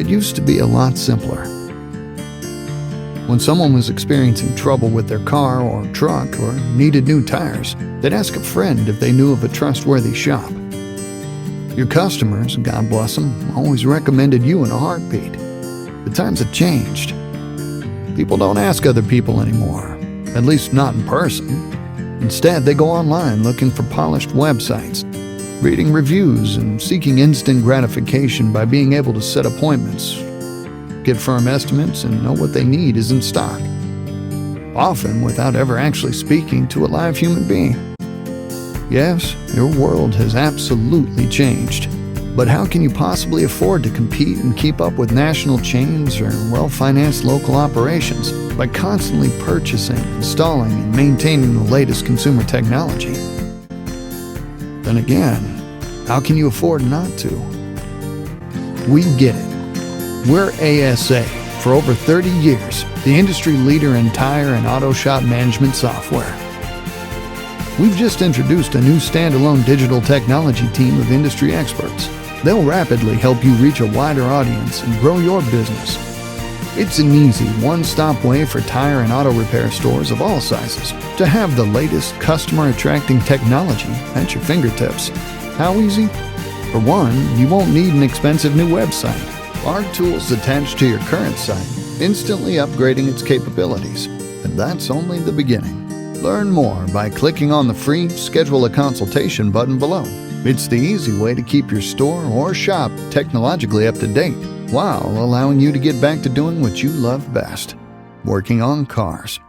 used to be a lot simpler. When someone was experiencing trouble with their car or truck or needed new tires, they'd ask a friend if they knew of a trustworthy shop. Your customers, God bless them, always recommended you in a heartbeat. The times have changed. People don't ask other people anymore, at least not in person. Instead, they go online looking for polished websites, reading reviews, and seeking instant gratification by being able to set appointments, get firm estimates, and know what they need is in stock, often without ever actually speaking to a live human being. Yes, your world has absolutely changed, but how can you possibly afford to compete and keep up with national chains or well-financed local operations by constantly purchasing, installing, and maintaining the latest consumer technology? Then again, how can you afford not to? We get it. We're ASA. For over 30 years, the industry leader in tire and auto shop management software. We've just introduced a new standalone digital technology team of industry experts. They'll rapidly help you reach a wider audience and grow your business. It's an easy, one-stop way for tire and auto repair stores of all sizes to have the latest customer-attracting technology at your fingertips. How easy? For one, you won't need an expensive new website. Our tools attached to your current site, instantly upgrading its capabilities. And that's only the beginning. Learn more by clicking on the free Schedule a Consultation button below. It's the easy way to keep your store or shop technologically up to date, while allowing you to get back to doing what you love best, working on cars.